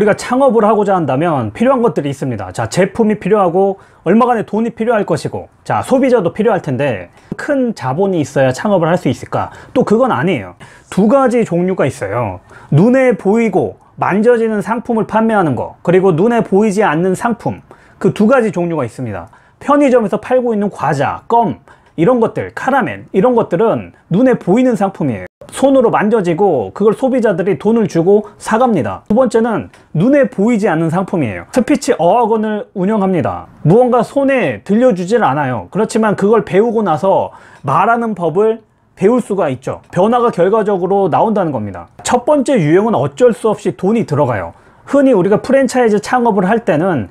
우리가 창업을 하고자 한다면 필요한 것들이 있습니다. 자, 제품이 필요하고 얼마간의 돈이 필요할 것이고, 자, 소비자도 필요할 텐데 큰 자본이 있어야 창업을 할 수 있을까? 또 그건 아니에요. 두 가지 종류가 있어요. 눈에 보이고 만져지는 상품을 판매하는 거, 그리고 눈에 보이지 않는 상품, 그 두 가지 종류가 있습니다. 편의점에서 팔고 있는 과자, 껌, 이런 것들, 카라멜, 이런 것들은 눈에 보이는 상품이에요. 손으로 만져지고 그걸 소비자들이 돈을 주고 사갑니다. 두 번째는 눈에 보이지 않는 상품이에요. 스피치 어학원을 운영합니다. 무언가 손에 들려주질 않아요. 그렇지만 그걸 배우고 나서 말하는 법을 배울 수가 있죠. 변화가 결과적으로 나온다는 겁니다. 첫 번째 유형은 어쩔 수 없이 돈이 들어가요. 흔히 우리가 프랜차이즈 창업을 할 때는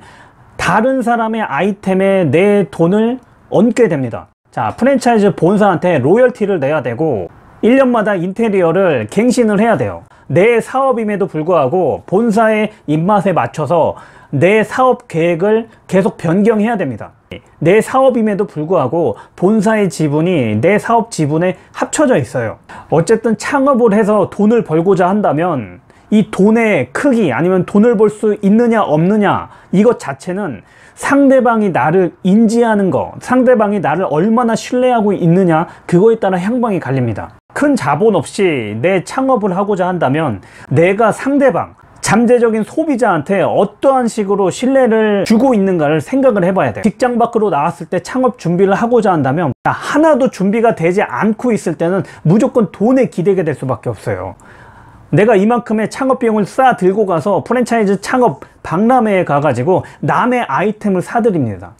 다른 사람의 아이템에 내 돈을 얹게 됩니다. 자, 프랜차이즈 본사한테 로열티를 내야 되고 1년마다 인테리어를 갱신을 해야 돼요. 내 사업임에도 불구하고 본사의 입맛에 맞춰서 내 사업 계획을 계속 변경해야 됩니다. 내 사업임에도 불구하고 본사의 지분이 내 사업 지분에 합쳐져 있어요. 어쨌든 창업을 해서 돈을 벌고자 한다면 이 돈의 크기, 아니면 돈을 벌 수 있느냐 없느냐, 이것 자체는 상대방이 나를 인지하는 거, 상대방이 나를 얼마나 신뢰하고 있느냐, 그거에 따라 향방이 갈립니다. 큰 자본 없이 내 창업을 하고자 한다면 내가 상대방, 잠재적인 소비자한테 어떠한 식으로 신뢰를 주고 있는가를 생각을 해봐야 돼요. 직장 밖으로 나왔을 때 창업 준비를 하고자 한다면 하나도 준비가 되지 않고 있을 때는 무조건 돈에 기대게 될 수밖에 없어요. 내가 이만큼의 창업 비용을 쌓아 들고 가서 프랜차이즈 창업 박람회에 가가지고 남의 아이템을 사드립니다.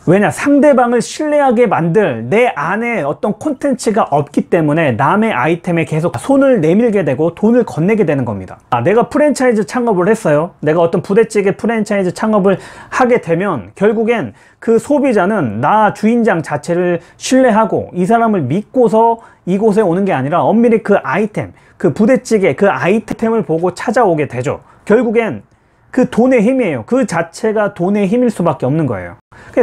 왜냐? 상대방을 신뢰하게 만들 내 안에 어떤 콘텐츠가 없기 때문에 남의 아이템에 계속 손을 내밀게 되고 돈을 건네게 되는 겁니다. 내가 프랜차이즈 창업을 했어요. 내가 어떤 부대찌개 프랜차이즈 창업을 하게 되면 결국엔 그 소비자는 나 주인장 자체를 신뢰하고 이 사람을 믿고서 이곳에 오는 게 아니라 엄밀히 그 아이템, 그 부대찌개 그 아이템을 보고 찾아오게 되죠. 결국엔 그 돈의 힘이에요. 그 자체가 돈의 힘일 수밖에 없는 거예요.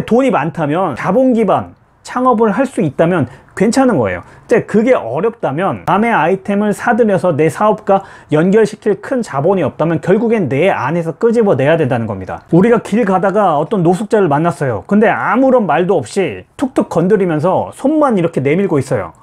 돈이 많다면, 자본 기반 창업을 할 수 있다면 괜찮은 거예요. 근데 그게 어렵다면, 남의 아이템을 사들여서 내 사업과 연결시킬 큰 자본이 없다면 결국엔 내 안에서 끄집어내야 된다는 겁니다. 우리가 길 가다가 어떤 노숙자를 만났어요. 근데 아무런 말도 없이 툭툭 건드리면서 손만 이렇게 내밀고 있어요.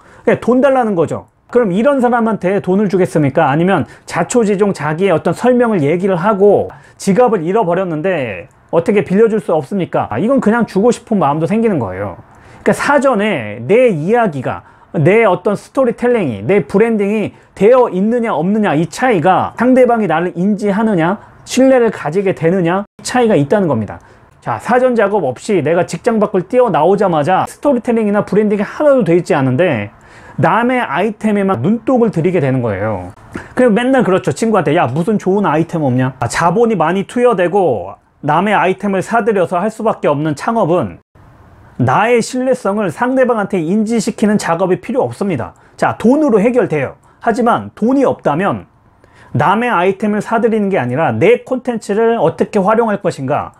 돈 달라는 거죠. 그럼 이런 사람한테 돈을 주겠습니까? 아니면 자초지종 자기의 어떤 설명을 얘기를 하고 지갑을 잃어버렸는데 어떻게 빌려줄 수 없습니까? 이건 그냥 주고 싶은 마음도 생기는 거예요. 그러니까 사전에 내 이야기가, 내 어떤 스토리텔링이, 내 브랜딩이 되어 있느냐 없느냐, 이 차이가 상대방이 나를 인지하느냐, 신뢰를 가지게 되느냐, 이 차이가 있다는 겁니다. 자, 사전 작업 없이 내가 직장 밖을 뛰어나오자마자 스토리텔링이나 브랜딩이 하나도 돼 있지 않은데 남의 아이템에만 눈독을 들이게 되는 거예요. 그냥 맨날 그렇죠. 친구한테 야, 무슨 좋은 아이템 없냐? 자본이 많이 투여되고 남의 아이템을 사들여서 할 수밖에 없는 창업은 나의 신뢰성을 상대방한테 인지시키는 작업이 필요 없습니다. 자, 돈으로 해결돼요. 하지만 돈이 없다면 남의 아이템을 사들이는 게 아니라 내 콘텐츠를 어떻게 활용할 것인가,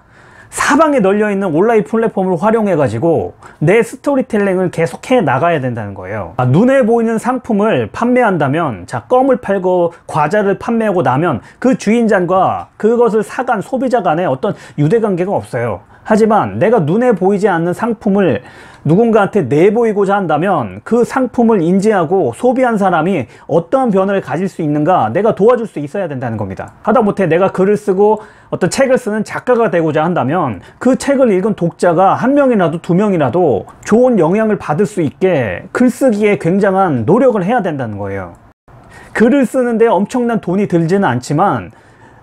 사방에 널려있는 온라인 플랫폼을 활용해 가지고 내 스토리텔링을 계속해 나가야 된다는 거예요. 눈에 보이는 상품을 판매한다면, 자, 껌을 팔고 과자를 판매하고 나면 그 주인장과 그것을 사간 소비자 간에 어떤 유대관계가 없어요. 하지만 내가 눈에 보이지 않는 상품을 누군가한테 내보이고자 한다면 그 상품을 인지하고 소비한 사람이 어떠한 변화를 가질 수 있는가, 내가 도와줄 수 있어야 된다는 겁니다. 하다못해 내가 글을 쓰고 어떤 책을 쓰는 작가가 되고자 한다면 그 책을 읽은 독자가 한 명이라도 두 명이라도 좋은 영향을 받을 수 있게 글쓰기에 굉장한 노력을 해야 된다는 거예요. 글을 쓰는데 엄청난 돈이 들지는 않지만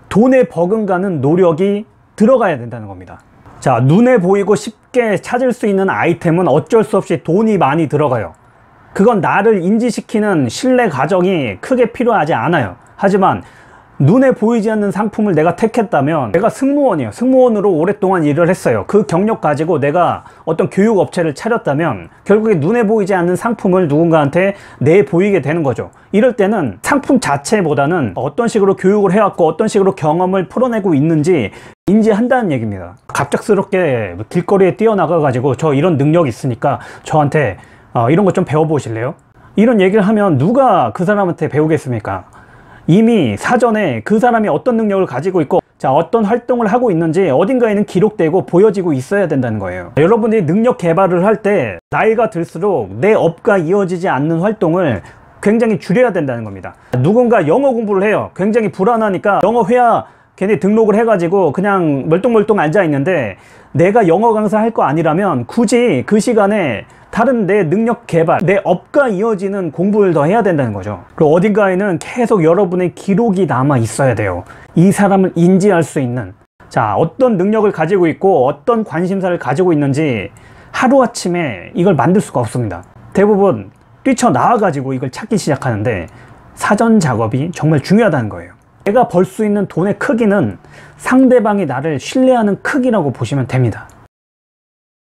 돈에 버금가는 노력이 들어가야 된다는 겁니다. 자, 눈에 보이고 쉽게 찾을 수 있는 아이템은 어쩔 수 없이 돈이 많이 들어가요. 그건 나를 인지시키는 신뢰 과정이 크게 필요하지 않아요. 하지만 눈에 보이지 않는 상품을 내가 택했다면, 내가 승무원이에요. 승무원으로 오랫동안 일을 했어요. 그 경력 가지고 내가 어떤 교육 업체를 차렸다면 결국에 눈에 보이지 않는 상품을 누군가한테 내보이게 되는 거죠. 이럴 때는 상품 자체보다는 어떤 식으로 교육을 해왔고 어떤 식으로 경험을 풀어내고 있는지 인지한다는 얘기입니다. 갑작스럽게 길거리에 뛰어나가 가지고 저 이런 능력이 있으니까 저한테 이런 거 좀 배워보실래요? 이런 얘기를 하면 누가 그 사람한테 배우겠습니까? 이미 사전에 그 사람이 어떤 능력을 가지고 있고 자, 어떤 활동을 하고 있는지 어딘가에는 기록되고 보여지고 있어야 된다는 거예요. 여러분이 능력 개발을 할 때 나이가 들수록 내 업과 이어지지 않는 활동을 굉장히 줄여야 된다는 겁니다. 누군가 영어 공부를 해요. 굉장히 불안하니까 영어 회화 괜히 등록을 해가지고 그냥 멀뚱멀뚱 앉아 있는데, 내가 영어 강사 할 거 아니라면 굳이 그 시간에 다른 내 능력 개발, 내 업과 이어지는 공부를 더 해야 된다는 거죠. 그리고 어딘가에는 계속 여러분의 기록이 남아 있어야 돼요. 이 사람을 인지할 수 있는, 자, 어떤 능력을 가지고 있고 어떤 관심사를 가지고 있는지 하루아침에 이걸 만들 수가 없습니다. 대부분 뛰쳐나와 가지고 이걸 찾기 시작하는데, 사전 작업이 정말 중요하다는 거예요. 내가 벌 수 있는 돈의 크기는 상대방이 나를 신뢰하는 크기라고 보시면 됩니다.